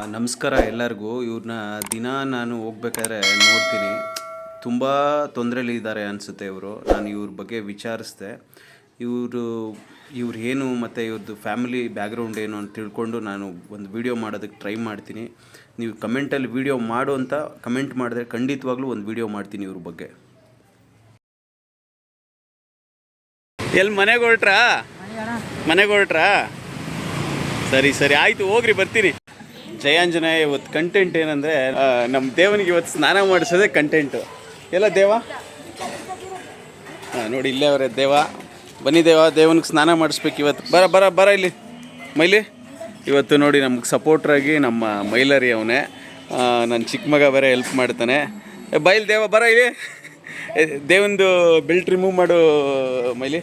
ನಮಸ್ಕಾರ ಎಲ್ಲರಿಗೂ. ಇವ್ರನ್ನ ದಿನ ನಾನು ಹೋಗ್ಬೇಕಾದ್ರೆ ನೋಡ್ತೀನಿ. ತುಂಬ ತೊಂದರೆಲಿದ್ದಾರೆ ಅನಿಸುತ್ತೆ ಇವರು. ನಾನು ಇವ್ರ ಬಗ್ಗೆ ವಿಚಾರಿಸಿದೆ. ಇವ್ರು ಏನು ಮತ್ತು ಇವ್ರದ್ದು ಫ್ಯಾಮಿಲಿ ಬ್ಯಾಕ್ಗ್ರೌಂಡ್ ಏನು ಅಂತ ತಿಳ್ಕೊಂಡು ನಾನು ಒಂದು ವೀಡಿಯೋ ಮಾಡೋದಕ್ಕೆ ಟ್ರೈ ಮಾಡ್ತೀನಿ. ನೀವು ಕಮೆಂಟಲ್ಲಿ ವೀಡಿಯೋ ಮಾಡು ಅಂತ ಕಮೆಂಟ್ ಮಾಡಿದ್ರೆ ಖಂಡಿತವಾಗ್ಲೂ ಒಂದು ವೀಡಿಯೋ ಮಾಡ್ತೀನಿ ಇವ್ರ ಬಗ್ಗೆ. ಎಲ್ಲಿ ಮನೆಗೆ ಹೊರಟ್ರಾ? ಸರಿ ಆಯಿತು, ಹೋಗ್ರಿ, ಬರ್ತೀನಿ. ಜಯಾಂಜನೇಯ ಇವತ್ತು ಕಂಟೆಂಟ್ ಏನಂದರೆ, ನಮ್ಮ ದೇವನಿಗೆ ಇವತ್ತು ಸ್ನಾನ ಮಾಡಿಸೋದೇ ಕಂಟೆಂಟು. ಎಲ್ಲ ದೇವ ನೋಡಿ, ಇಲ್ಲೇ ಅವರೇ ದೇವ. ಬನ್ನಿ ದೇವ, ದೇವನಿಗೆ ಸ್ನಾನ ಮಾಡಿಸ್ಬೇಕು ಇವತ್ತು. ಬರ ಇಲ್ಲಿ ಮೈಲಿ. ಇವತ್ತು ನೋಡಿ ನಮ್ಗೆ ಸಪೋರ್ಟ್ರಾಗಿ ನಮ್ಮ ಮೈಲರಿ ಅವನೇ. ನನ್ನ ಚಿಕ್ಕ ಮಗ ಬೇರೆ ಹೆಲ್ಪ್ ಮಾಡ್ತಾನೆ. ಬೈಲ್ ದೇವ, ಬರ ಇಲ್ಲಿ. ದೇವಂದು ಬೆಲ್ಟ್ ರಿಮೂವ್ ಮಾಡು ಮೈಲಿ.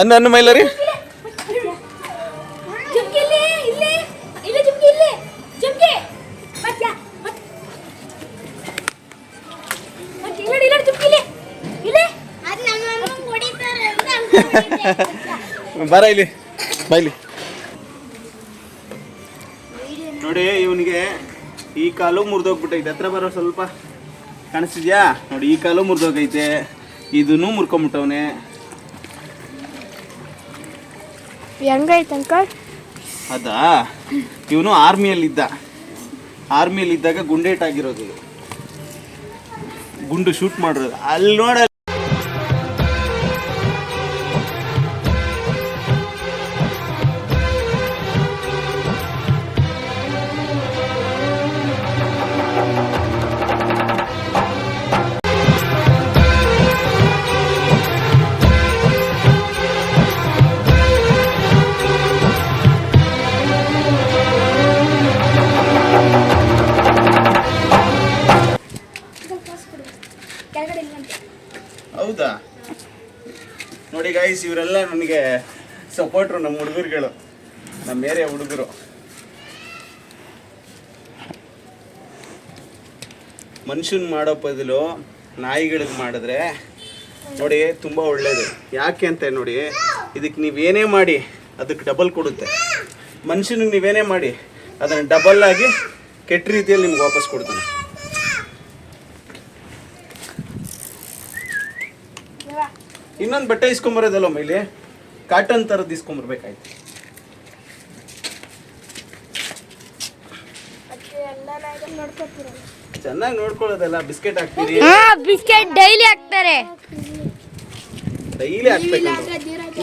ಅನ್ನ ಮೈಲರಿ. ಬರ ಇಲ್ಲಿ ಬೈಲಿ. ನೋಡಿ, ಇವನಿಗೆ ಈ ಕಾಲು ಮುರಿದೋಗ್ಬಿಟ್ಟೈತೆ. ಹತ್ರ ಬರೋ, ಸ್ವಲ್ಪ ಕಾಣಿಸ್ತಿದ್ಯಾ? ನೋಡಿ, ಈ ಕಾಲು ಮುರಿದೋಗೈತೆ, ಇದನ್ನು ಮುರ್ಕೊಂಬಿಟ್ಟವನೆ. ಹೆಂಗೈತೆ ಅಂಕಲ್? ಅದಾ, ಇವನು ಆರ್ಮಿಯಲ್ಲಿದ್ದಾಗ ಗುಂಡೇಟಾಗಿರೋದು, ಗುಂಡು ಶೂಟ್ ಮಾಡಿರೋದು. ಅಲ್ಲಿ ನೋಡ, ಹೌದಾ? ನೋಡಿ ಗೈಸ್, ಇವರೆಲ್ಲ ನನಗೆ ಸಪೋರ್ಟ್ರು, ನಮ್ಮ ಹುಡುಗರುಗಳು, ನಮ್ಮ ಏರಿಯಾ ಹುಡುಗರು. ಮನುಷ್ಯನ್ ಮಾಡೋ ಬದಲು ನಾಯಿಗಳಿಗೆ ಮಾಡಿದ್ರೆ ನೋಡಿ ತುಂಬ ಒಳ್ಳೆಯದು. ಯಾಕೆ ಅಂತ ನೋಡಿ, ಇದಕ್ಕೆ ನೀವೇನೇ ಮಾಡಿ ಅದಕ್ಕೆ ಡಬಲ್ ಕೊಡುತ್ತೆ. ಮನುಷ್ಯನಿಗೆ ನೀವೇನೇ ಮಾಡಿ ಅದನ್ನು ಡಬಲ್ ಆಗಿ ಕೆಟ್ಟ ರೀತಿಯಲ್ಲಿ ನಿಮ್ಗೆ ವಾಪಸ್ ಕೊಡ್ತಾನೆ. ಇನ್ನೊಂದು ಬಟ್ಟೆ ಇಸ್ಕೊಂಬರೋದಲ್ಲ ಮೈಲಿ, ಕಾಟನ್ ಥರದ್ದು ಇಸ್ಕೊಂಬರ್ಬೇಕಾಯ್ತು. ಚೆನ್ನಾಗಿ ನೋಡ್ಕೊಳ್ಳೋದಲ್ಲ. ಬಿಸ್ಕೆಟ್ ಹಾಕ್ತೀರಿ? ಬಿಸ್ಕೆಟ್ ಡೈಲಿ ಹಾಕ್ತಾರೆ. ಡೈಲಿ ಹಾಕ್ಬೇಕು,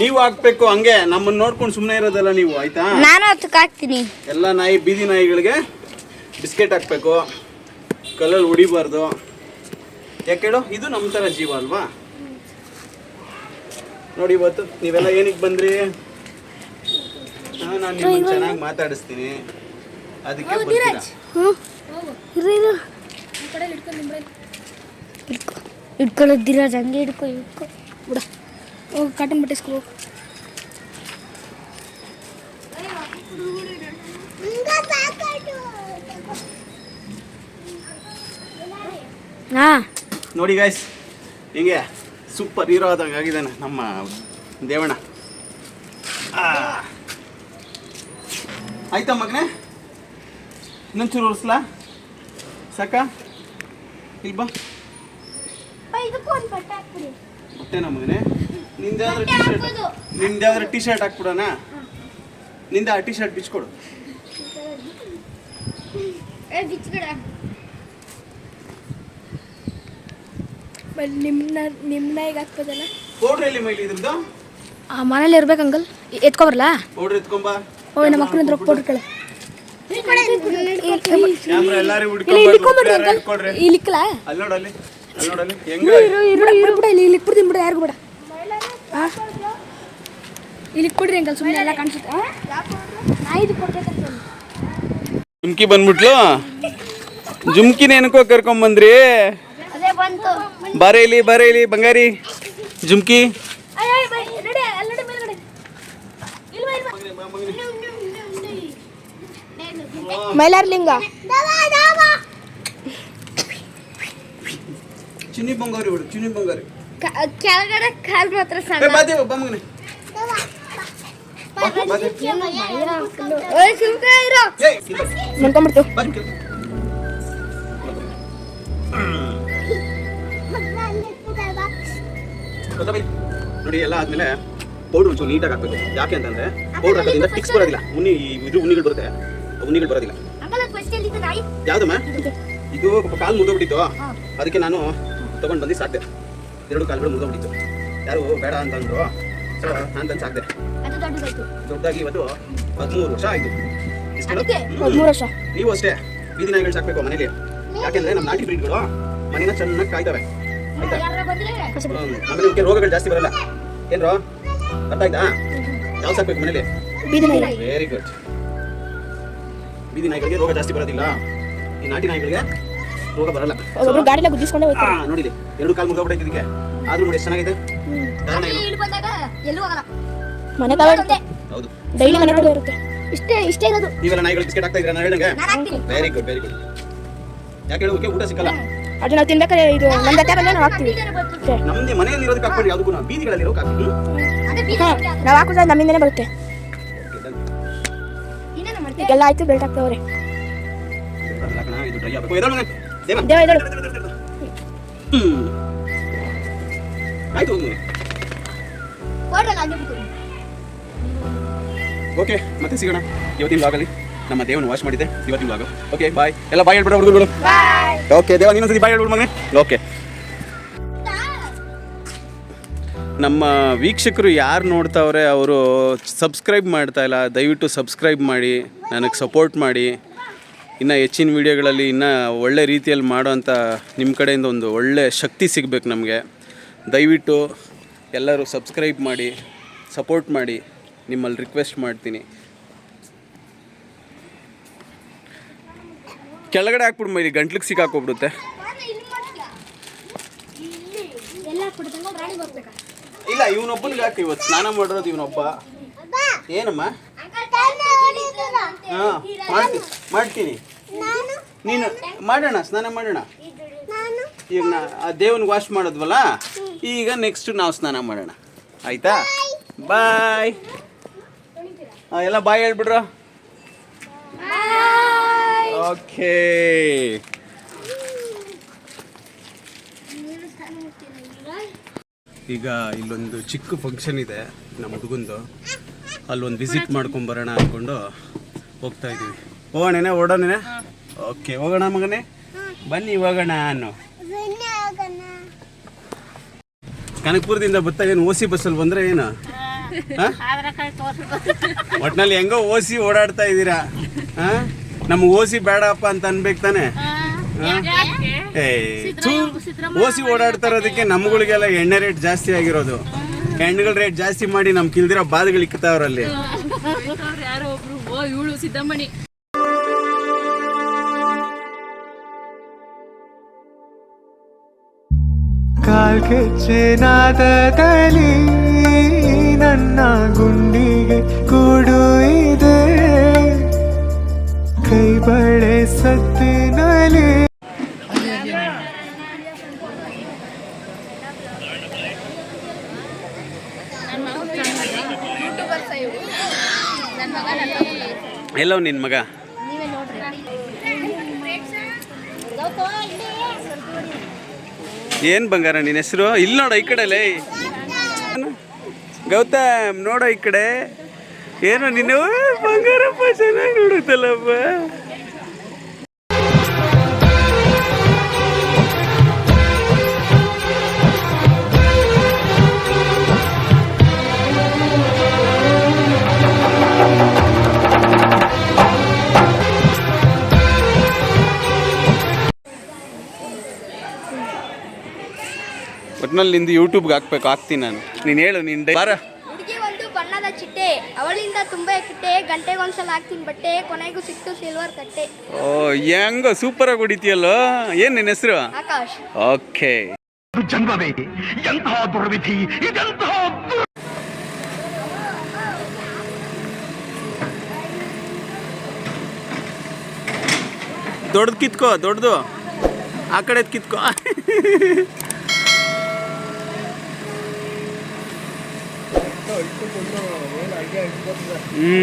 ನೀವು ಹಾಕ್ಬೇಕು. ಹಂಗೆ ನಮ್ಮನ್ನ ನೋಡ್ಕೊಂಡು ಸುಮ್ಮನೆ ಇರೋದಲ್ಲ ನೀವು, ಆಯ್ತಾ? ನಾನು ಅದಕ್ಕೆ ಹಾಕ್ತೀನಿ. ಎಲ್ಲ ಬೀದಿ ನಾಯಿಗಳಿಗೆ ಬಿಸ್ಕೆಟ್ ಹಾಕ್ಬೇಕು, ಕಲ್ಲಲ್ಲಿ ಹೊಡಿಬಾರ್ದು. ಯಾಕೆ ಹೇಳೋ, ಇದು ನಮ್ಮ ಥರ ಜೀವ ಅಲ್ವಾ? ನೋಡಿ, ಇವತ್ತು ನೀವೆಲ್ಲ ಏನಕ್ಕೆ ಬಂದ್ರಿ? ನಾನು ನಿಮ್ಮನ್ನು ಚೆನ್ನಾಗಿ ಮಾತಾಡಿಸ್ತೀನಿ, ಅದಕ್ಕೆ ಬರ್ತೀರಾ? ಇಟ್ಕೊಳ್ಳೋದಿರೋದು ಹಂಗೆ ಹಿಡ್ಕೊ ಬಿಡ. ಹೋಗಿ ಕಾಟನ್ ಬಟ್ಟೆ ಇಸ್ಕೊ. ನೋಡಿ ಗಾಯ್ಸ್, ಹಿಂಗೆ ಸೂಪರ್ ಹೀರೋ ಆದಂಗೆ ಆಗಿದ್ದಾನೆ ನಮ್ಮ ದೇವಣ್ಣ. ಆಯ್ತಾ ಮಗನೇ? ಇನ್ನೊಂಚೂರು ಉರ್ಸ್ಲಾ? ಸಾಕ? ಇಲ್ಲಿ ಬಾ. ಬಟ್ಟೆನಾ ಮಗನೇ? ನಿಂದಾದ್ರೆ ಟಿ ಶರ್ಟ್ ಹಾಕ್ಬಿಡೋಣ? ನಿಂದ ಆ ಟಿ ಶರ್ಟ್ ಬಿಚ್ಕೊಡು. ನಿಮ್ಮ ಈಗ ಹಾಕ್ಬೋದಲ್ಲ? ಪೌಡ್ರ್ ಎಲ್ಲಿ ಮೈಲಿ ಇದ್ರದ್ದು? ಮನೇಲಿ ಇರ್ಬೇಕು ಅಂಕಲ್. ಎತ್ಕೊಬರಲ್ಲ? ಪೌಡ್ರ್ ಎತ್ಕೊಂಬ. ಓಯ್, ನಮ್ಮ ಮಕ್ಕಳ ಹತ್ರ ಪೌಡ್ರ್ ಕೇಳ. ಕ್ಯಾಮ್ರಾ ಎಲ್ಲಾರು ಇಲ್ಲಿಕ್ಕಲ ಅಲ್ಲಿ ನೋಡಲ್ಲಿ ಅಲ್ಲಿ ನೋಡಲ್ಲಿ ಹೆಂಗ ಇಲ್ಲಿಕ್ ಬಿಡ್ತೀನಿ ಬಿಡ ಯಾರಿಗೂ ಬೇಡ ಇಲ್ಲಿಕ್ ಬಿಡ್ರಿ ಅಂಕಲ್ ಸುಮ್ಮನೆ ಎಲ್ಲ ಕಾಣಿಸುತ್ತೆ ನಾ ಇದು ಕೊಡ್ಬೇಕಂತ ಜುಮ್ಕಿ ಬಂದ್ಬಿಟ್ಲು ಜುಮ್ಕಿನ ಏನಕ್ಕೋ ಕರ್ಕೊಂಬಂದ್ರಿ ಅದೇ ಬಂತು ಬಾರೆ ಇಲ್ಲಿ ಬಂಗಾರಿ ಜುಮ್ಕಿ ಮೈಲಾರ್ಲಿಂಗ ಚಿನ್ನಿ ಬಂಗಾರಿ ಬಿಡು ಚಿನ್ನಿ ಬಂಗಾರಿ ಕೆಳಗಡೆ ಕಾಲ್ ಮಾತ್ರ ಸಣ್ಣ ಬಾದೇವ ಬಮ್ಮಗನೆ ನೋಡ್ಕೊಂಡ್ಬಿಡ್ತು ನೋಡಿ ಎಲ್ಲ ಆದ್ಮೇಲೆ ಪೌಡರ್ ಒಂಚೂರು ನೀಟಾಗಿ ಹಾಕ್ಬೇಕು ಯಾಕೆ ಅಂತಂದ್ರೆ ಪೌಡರ್ ಹಾಕೋದ್ರಿಂದ ಟಿಕ್ಸ್ ಬರೋದಿಲ್ಲ ಉಣ್ಣಿಗಳು ಬರುತ್ತೆ ಉಣ್ಣಿಗಳು ಬರೋದಿಲ್ಲ ಯಾವ್ದಮ್ಮ ಇದು ಕಾಲು ಮುರಿದೋಗ್ಬಿಟ್ಟಿತ್ತು ಅದಕ್ಕೆ ನಾನು ತಗೊಂಡು ಬಂದು ಸಾಕ್ದೆ 2 ಕಾಲುಗಳು ಮುರಿದೋಗ್ಬಿಟ್ಟಿತ್ತು ಯಾರು ಬೇಡ ಅಂತಂದ್ರು ಅಂತ ಸಾಕ್ದೆ ದೊಡ್ಡದಾಗಿ ಇವತ್ತು 13 ವರ್ಷ ಆಯ್ತು ನೀವು ಅಷ್ಟೇ ಬೀದಿ ನಾಯಿಗಳು ಸಾಕ್ಬೇಕು ಮನೇಲಿ ಯಾಕೆಂದ್ರೆ ನಮ್ಮ ನಾಟಿ ಬ್ರೀಡ್ಗಳು ಮನೇನ ಚೆನ್ನಾಗಿ ಕಾಯ್ತವೆ ಆಯ್ತಾ ಆಮೇಲೆ ಇವಕ್ಕೆ ರೋಗಗಳು ಜಾಸ್ತಿ ಬರಲ್ಲ ಏನ್ರೋ ಅರ್ಥ ಆಯ್ತಾ ಯಾವ ಸಾಕ್ಬೇಕು ಮನೇಲಿ ವೆರಿ ಗುಡ್ ಬೀದಿ ನಾಯಿಗಳಿಗೆ ರೋಗ ಜಾಸ್ತಿ ಬರೋದಿಲ್ಲ ಈ ನಾಟಿ ನಾಯಿಗಳಿಗೆ ರೋಗ ಬರಲ್ಲ ನೋಡಿಲಿ 2 ಕಾಲು ಮುಗಿದೋಗ್ಬಿಟ್ಟೈತೆ ಇದಕ್ಕೆ ಆದ್ರೂ ನೋಡಿ ಎಷ್ಟು ಚೆನ್ನಾಗಿದೆ ಕಾರಣ ಏನು ಹೌದು ಡೈಲಿ ಮನೆ ಕಡೆ ಇರುತ್ತೆ ಇಷ್ಟೇ ಇರೋದು ನೀವೆಲ್ಲ ನಾಯಿಗಳು ಬಿಸ್ಕೆಟ್ ಹಾಕ್ತಾ ಇದ್ದೀರಾ ನಾನು ಹೇಳ್ದಂಗೆ ವೆರಿ ಗುಡ್ ಯಾಕೆ ಹೇಳೋಕೆ ಊಟ ಸಿಕ್ಕಲ್ಲ ಅದು ನಾವು ತಿನ್ಬೇಕಾದ್ರೆ ಇದು ನಮ್ಮ ಜೊತೆ ಬಂದ್ರೆ ನಾವು ಹಾಕ್ತೀವಿ ನಮ್ದೇ ಮನೆಯಲ್ಲಿ ಇರೋದಕ್ಕೆ ಹಾಕ್ಬೇಡಿ ಯಾವುದಕ್ಕೂ ನಾವು ಬೀದಿಗಳಲ್ಲಿ ಇರೋಕೆ ಹಾಕಿ ನಾವು ಹಾಕಿದ್ರೆ ನಮ್ಮಿಂದನೇ ಬರುತ್ತೆ ಈಗೆಲ್ಲ ಆಯ್ತು ಬೆಲ್ಟ್ ಹಾಕ್ತವ್ರೆ ಇದು ಡ್ರೈ ಆಗಬೇಕು ಆಯ್ತು ಓಕೆ ಮತ್ತೆ ಸಿಗೋಣ ಇವತ್ತಿನ ಭಾಗದಲ್ಲಿ ನಮ್ಮ ದೇವನ ವಾಶ್ ಮಾಡಿದ್ದೆ ಇವತ್ತಿನ ಭಾಗ ಓಕೆ ಬಾಯ್ ಎಲ್ಲ ಬಾಯ್ ಹೇಳ್ಬಿಡ ಹುಡುಗರು ಓಕೆ ದೇವ ಇನ್ನೊಂದ್ಸತಿ ಬಾಯ್ ಹೇಳ್ಬಿಡು ಮಗನೇ ಓಕೆ ನಮ್ಮ ವೀಕ್ಷಕರು ಯಾರು ನೋಡ್ತಾವ್ರೆ ಅವರು ಸಬ್ಸ್ಕ್ರೈಬ್ ಮಾಡ್ತಾ ಇಲ್ಲ ದಯವಿಟ್ಟು ಸಬ್ಸ್ಕ್ರೈಬ್ ಮಾಡಿ ನನಗೆ ಸಪೋರ್ಟ್ ಮಾಡಿ ಇನ್ನು ಹೆಚ್ಚಿನ ವೀಡಿಯೋಗಳಲ್ಲಿ ಇನ್ನೂ ಒಳ್ಳೆ ರೀತಿಯಲ್ಲಿ ಮಾಡೋಂಥ ನಿಮ್ಮ ಕಡೆಯಿಂದ ಒಂದು ಒಳ್ಳೆ ಶಕ್ತಿ ಸಿಗಬೇಕು ನಮಗೆ ದಯವಿಟ್ಟು ಎಲ್ಲರೂ ಸಬ್ಸ್ಕ್ರೈಬ್ ಮಾಡಿ ಸಪೋರ್ಟ್ ಮಾಡಿ ನಿಮ್ಮಲ್ಲಿ ರಿಕ್ವೆಸ್ಟ್ ಮಾಡ್ತೀನಿ ಕೆಳಗಡೆ ಹಾಕ್ಬಿಡು ಮೈಲಿ ಗಂಟ್ಲಿಗೆ ಸಿಕ್ಕಾಕೋಗ್ಬಿಡುತ್ತೆ ಇಲ್ಲ ಇವನೊಬ್ಬನಿಗೆ ಹಾಕಿ ಇವತ್ತು ಸ್ನಾನ ಮಾಡಿರೋದು ಇವನೊಬ್ಬ ಏನಮ್ಮ ಹಾಂ ಮಾಡ್ತೀನಿ ನೀನು ಮಾಡೋಣ ಸ್ನಾನ ಮಾಡೋಣ ಈಗ ಆ ದೇವನಿಗೆ ವಾಶ್ ಮಾಡೋದ್ವಲ್ಲ ಈಗ ನೆಕ್ಸ್ಟ್ ನಾವು ಸ್ನಾನ ಮಾಡೋಣ ಆಯಿತಾ ಬಾಯ್ ಎಲ್ಲ ಬಾಯ್ ಹೇಳ್ಬಿಡ್ರ ಓಕೆ ಈಗ ಇಲ್ಲೊಂದು ಚಿಕ್ಕ ಫಂಕ್ಷನ್ ಇದೆ ನಮ್ಮ ಹುಡುಗಂದು ಅಲ್ಲೊಂದು ವಿಸಿಟ್ ಮಾಡ್ಕೊಂಬರೋಣ ಅಂದ್ಕೊಂಡು ಹೋಗ್ತಾ ಇದ್ದೀವಿ ಹೋಗೋಣ ಓಡೋಣ ಓಕೆ ಹೋಗೋಣ ಮಗನೇ ಬನ್ನಿ ಹೋಗೋಣ ಅನ್ನು ಕನಕಪುರದಿಂದ ಬರ್ತಾ ಏನು ಓಸಿ ಬಸ್ಸಲ್ಲಿ ಬಂದರೆ ಏನು ಒಟ್ನಲ್ಲಿ ಹೆಂಗೋ ಓಸಿ ಓಡಾಡ್ತಾ ಇದ್ದೀರಾ ನಮ್ಗೆ ಓಸಿ ಬೇಡಪ್ಪ ಅಂತ ಅನ್ಬೇಕು ತಾನೆ ಓಸಿ ಓಡಾಡ್ತಾ ಇರೋದಕ್ಕೆ ನಮ್ಗಳಿಗೆಲ್ಲ ಎಣ್ಣೆ ರೇಟ್ ಜಾಸ್ತಿ ಆಗಿರೋದು ಹೆಣ್ಣುಗಳ ರೇಟ್ ಜಾಸ್ತಿ ಮಾಡಿ ನಮ್ಗೆ ಕಿಲ್ದಿರೋ ಬಾಧಗಳು ಇಕ್ಕತಾವ್ರಲ್ಲಿ ಸಿದ್ದಮ್ಮಣಿ ಕಾಲ್ಗೆಚ್ಚನಾದದಲ್ಲಿ ನನ್ನ ಗುಂಡಿಗೆ ಕೂಡು ಇದೆ ಕೈ ಬಳೆ ಸತ್ತಿನಲ್ಲಿ ಎಲ್ಲೋ ನಿನ್ನ ಮಗ ಏನು ಬಂಗಾರ ನಿನ್ನ ಹೆಸರು ಇಲ್ಲಿ ನೋಡ ಈ ಕಡೆಲೇ ಗೌತಮ್ ನೋಡೋ ಈ ಕಡೆ ಏನೋ ನಿನ್ನ ಬಂಗಾರಪ್ಪ ಚೆನ್ನಾಗಿ ನೋಡುತ್ತಲ್ಲಪ್ಪ ಒಟ್ನಲ್ಲಿ ನಿಂದು ಯೂಟ್ಯೂಬ್ಗೆ ಹಾಕ್ತೀನಿ ನಾನು. ನೀನು ಹೇಳು ನಿಂದ ಬಾರ. ಹುಡುಗಿ ಒಂದು ಬಣ್ಣದ ಚಿಟ್ಟೆ, ಅವಳಿಂದ ತುಂಬಾ ಕಿಟ್ಟೆ, ಗಂಟೆಗೊಂದ್ಸಲ ಹಾಕ್ತೀನಿ ಬಟ್ಟೆ, ಕೊನೆಗೂ ಸಿಕ್ತು ಸಿಲ್ವರ್ ಕಟ್ಟೆ. ಓ ಹೆಂಗೋ ಸೂಪರಾಗಿ ಹೊಡಿತೀಯಲ್ಲೋ. ಏನು ನಿನ್ನ ಹೆಸರು? ಆಕಾಶ್. ಓಕೆ. ಜನ್ಮವೇ ಎಂತಹ ದುರ್ವಿಧಿ, ಇದೆಂತಹ ದೊಡ್ಡದು ಕಿತ್ಕೋ, ದೊಡ್ಡದು ಆ ಕಡೆ ಕಿತ್ಕೋ. ಹ್ಞೂ